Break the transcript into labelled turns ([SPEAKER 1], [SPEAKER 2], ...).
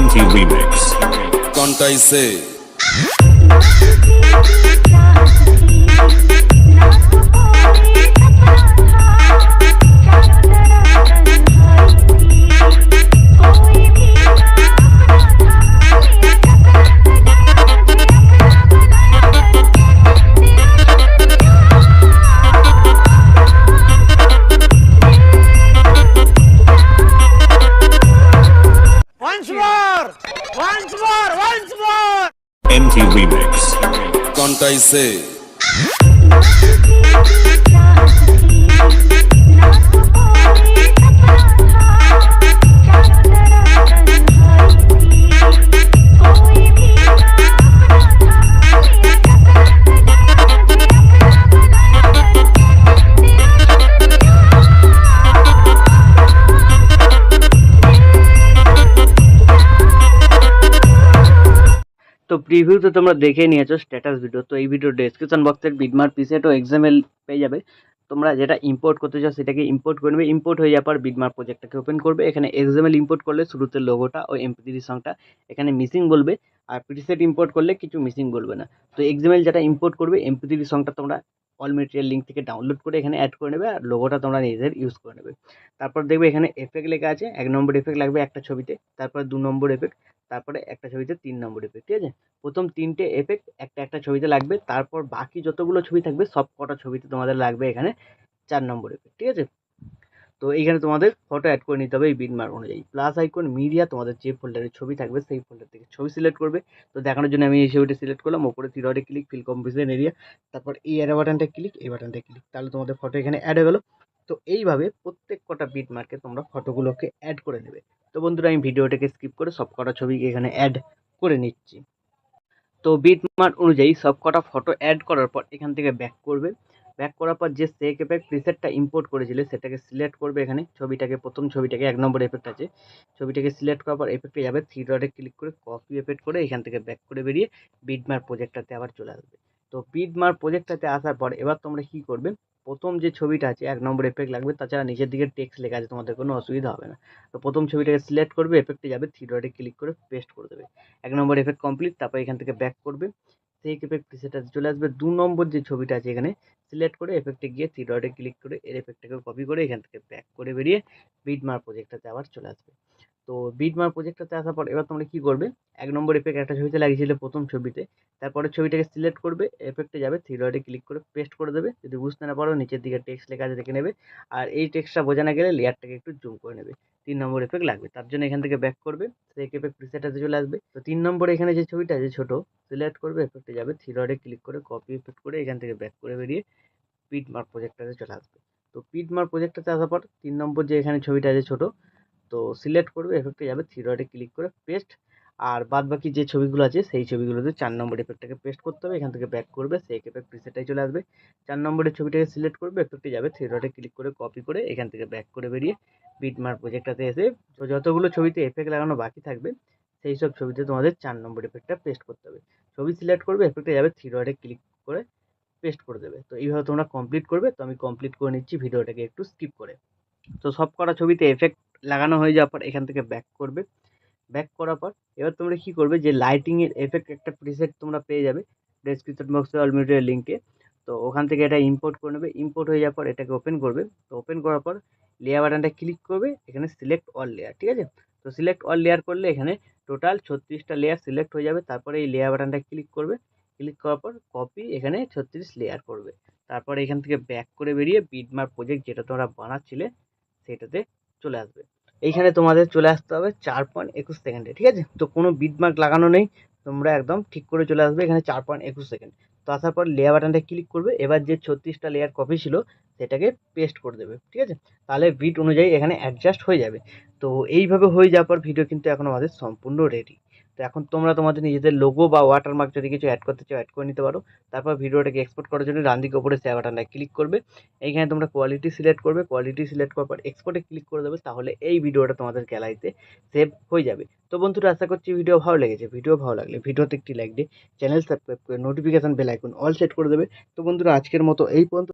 [SPEAKER 1] MT Remix.
[SPEAKER 2] Contaise.
[SPEAKER 3] Once more.
[SPEAKER 1] MT Remix.
[SPEAKER 2] Contaise.
[SPEAKER 3] তো preview তো তোমরা দেখে নিয়েছো স্ট্যাটাস ভিডিও। তো এই ভিডিও ডেসক্রিপশন বক্সের বিটমার্ক প্রিসেট ও এক্সএমএল পেয়ে যাবে। তোমরা যেটা ইম্পোর্ট করতে চাও সেটাকে ইম্পোর্ট করে নেবে। ইম্পোর্ট হয়ে যাওয়ার পর বিটমার্ক প্রজেক্টটাকে ওপেন করবে। এখানে এক্সএমএল ইম্পোর্ট করলে শুরুতে লোগোটা ও এমপি3 সংটা এখানে মিসিং বলবে, আর প্রিসেট ইম্পোর্ট করলে কিছু মিসিং বলবে না। তো এক্সএমএল যেটা ইম্পোর্ট করবে এমপি3 সংটা তোমরা অল মেটেরিয়াল লিঙ্ক থেকে ডাউনলোড করে এখানে অ্যাড করে নেবে, আর লোগোটা তোমরা নিজেদের ইউজ করে নেবে। তারপর দেখবে এখানে এফেক্ট লেখা আছে, 1 নম্বর এফেক্ট লাগবে একটা ছবিতে, তারপরে 2 নম্বর এফেক্ট, তারপরে একটা ছবিতে 3 নম্বর এফেক্ট। ঠিক আছে, প্রথম 3টে এফেক্ট একটা ছবিতে লাগবে, তারপর বাকি যতগুলো ছবি থাকবে সব কটা ছবিতে তোমাদের লাগবে এখানে 4 নম্বর এফেক্ট। ঠিক আছে, তো এইখানে তোমাদের ফটো অ্যাড করে নিতে হবে এই বিটমার্ক অনুযায়ী। প্লাস আইকন মিডিয়া, তোমাদের যে ফোল্ডারে ছবি থাকবে সেই ফোল্ডার থেকে ছবি সিলেক্ট করবে। তো দেখানোর জন্য আমি এই ছবিটা সিলেক্ট করলাম, ওপরে three click, fill composition area, তারপর এই অ্যারো বাটনটা ক্লিক, এই বাটনটা ক্লিক, তাহলে তোমাদের ফটো এখানে অ্যাড হয়ে গেল। তো এইভাবে প্রত্যেক কটা বিটমার্কে তোমরা ফটোগুলোকে অ্যাড করে নেবে। তো বন্ধুরা আমি ভিডিওটাকে স্কিপ করে সব কটা ছবি এখানে অ্যাড করে নিচ্ছি। তো বিটমার্ক অনুযায়ী সব কটা ফটো অ্যাড করার পর এখান থেকে ব্যাক করবে। ব্যাক করার পর যে সেক এফেক্ট প্রিসেটটা ইম্পোর্ট করেছিলে সেটাকে সিলেক্ট করবে। এখানে ছবিটাকে, প্রথম ছবিটাকে 1 নম্বর এফেক্ট আছে, ছবিটাকে সিলেক্ট করার পর এফেক্টে যাবে, থ্রি ডটে ক্লিক করে কপি এফেক্ট করে এখান থেকে ব্যাক করে বেরিয়ে বিটমার্ক প্রজেক্টটাতে আবার চলে আসবে। তো বিটমার্ক প্রজেক্টটাতে আসার পর এবার তোমরা কী করবে, প্রথম যে ছবিটা আছে 1 নম্বর এফেক্ট লাগবে, তাছাড়া নিচের দিকে টেক্সট লেখা আছে, তোমাদের কোনো অসুবিধা হবে না। তো প্রথম ছবিটাকে সিলেক্ট করবে, এফেক্টে যাবে, থ্রি ডটে ক্লিক করে পেস্ট করে দেবে। 1 নম্বর এফেক্ট কমপ্লিট, তারপর এখান থেকে ব্যাক করবে, সেই এফেক্ট প্রিসেটটাতে চলে আসবে। 2 নম্বর যে ছবিটা আছে এখানে সিলেক্ট করে এফেক্টে গিয়ে থ্রি ডটে ক্লিক করে এর এফেক্টটাকে কপি করে এখান থেকে ব্যাক করে বেরিয়ে বিটমার্ক প্রজেক্টটাতে আবার চলে আসবে। তো বিটমার্ক প্রজেক্টটাতে আসার পর এবার তোমরা কী করবে, 1 নম্বর এফেক্ট একটা ছবিতে লাগিয়েছিলে প্রথম ছবিতে, তারপরের ছবিটাকে সিলেক্ট করবে, এফেক্টে যাবে, থ্রি ডটে ক্লিক করে পেস্ট করে দেবে। যদি বুঝতে না পারো নিচের দিকে টেক্সট লেখা আছে দেখে নেবে, আর এই টেক্সটটা বোঝা না গেলে লেয়ারটাকে একটু জুম করে নেবে। 3 নম্বর এফেক্ট লাগবে, তার জন্য এখান থেকে ব্যাক করবে, সেই এফেক্ট প্রিসেটটাতে চলে আসবে। তো 3 নম্বরে এখানে যে ছবিটা আছে ছোটো, সিলেক্ট করবে, এফেক্টে যাবে, থ্রি ডটে ক্লিক করে কপি এফেক্ট করে এখান থেকে ব্যাক করে বেরিয়ে বিটমার্ক প্রজেক্টটাতে চলে আসবে। তো বিটমার্ক প্রজেক্টটাতে আসার পর 3 নম্বর যে এখানে ছবিটা আছে ছোটো, তো সিলেক্ট করবে, এফেক্টে যাবে, থ্রি ডটে ক্লিক করে পেস্ট, আর বাদ বাকি যে ছবিগুলো আছে সেই ছবিগুলোতে 4 নম্বর এফেক্টটাকে পেস্ট করতে হবে। এখান থেকে ব্যাক করবে, সেই এফেক্ট প্রিসেটটাই চলে আসবে। 4 নম্বরের ছবিটাকে সিলেক্ট করবে, এফেক্টে যাবে, থ্রি ডটে ক্লিক করে কপি করে এখান থেকে ব্যাক করে বেরিয়ে বিটমার্ক প্রজেক্টটাতে এসে যতগুলো ছবিতে এফেক্ট লাগানো বাকি থাকবে সেই সব ছবিতে তোমাদের 4 নম্বর এফেক্টটা পেস্ট করতে হবে। ছবি সিলেক্ট করবে, এফেক্টে যাবে, থ্রি ডটে ক্লিক করে পেস্ট করে দেবে। তো এইভাবে তোমরা কমপ্লিট করবে। তো আমি কমপ্লিট করে নিচ্ছি ভিডিওটাকে একটু স্কিপ করে। তো সব কটা ছবিতে এফেক্ট লাগানো হয়ে যাওয়ার পর এখান থেকে ব্যাক করবে। ব্যাক করার পর এবার তোমরা কী করবে, যে লাইটিংয়ের এফেক্ট একটা প্রিসেট তোমরা পেয়ে যাবে ডেসক্রিপশন বক্সে অল মিডিয়ার লিঙ্কে। তো ওখান থেকে এটা ইম্পোর্ট করে নেবে। ইম্পোর্ট হয়ে যাওয়ার পর এটাকে ওপেন করবে। তো ওপেন করার পর লেয়ার বাটনটা ক্লিক করবে, এখানে সিলেক্ট অল লেয়ার। ঠিক আছে, তো সিলেক্ট অল লেয়ার করলে এখানে টোটাল 36টা লেয়ার সিলেক্ট হয়ে যাবে। তারপরে এই লেয়ার বাটনটা ক্লিক করবে, ক্লিক করার পর কপি, এখানে 36 লেয়ার করবে। তারপর এখান থেকে ব্যাক করে বেরিয়ে বিটমার্ক প্রজেক্ট যেটা তোমরা বানাচ্ছিলে সেটাতে চলে আসবে। এইখানে তোমাদের চলে আসতে হবে 4.21 সেকেন্ডে। ঠিক আছে, তো কোনো বিটমার্ক লাগানো নেই, তোমরা একদম ঠিক করে চলে আসবে এখানে 4.21 সেকেন্ড। তো আসার পর লেয়ার বাটনটা ক্লিক করবে, এবার যে 36টা লেয়ার কপি ছিল সেটাকে পেস্ট করে দেবে। ঠিক আছে, তাহলে বিট অনুযায়ী এখানে অ্যাডজাস্ট হয়ে যাবে। তো এইভাবে হয়ে যাওয়ার পর ভিডিও কিন্তু এখন আমাদের সম্পূর্ণ রেডি। তো এখন তোমরা তোমাদের নিজেদের লোগো বা ওয়াটারমার্ক যদি কিছু অ্যাড করতে চাও অ্যাড করে নিতে পারো। তারপর ভিডিওটাকে এক্সপোর্ট করার জন্য ডান দিকে উপরে শেয়ার বাটনটা ক্লিক করবে, এইখানে তোমরা কোয়ালিটি সিলেক্ট করবে, কোয়ালিটি সিলেক্ট করার পর এক্সপোর্টে ক্লিক করে দেবে, তাহলে এই ভিডিওটা তোমাদের গ্যালারিতে সেভ হয়ে যাবে। তো বন্ধুরা আশা করছি ভিডিও ভালো লেগেছে। ভিডিও ভালো লাগলে ভিডিওতে একটি লাইক দিয়ে চ্যানেল সাবস্ক্রাইব করে notification bell icon all set করে দেবে। তো বন্ধুরা আজকের মতো এই পর্যন্ত।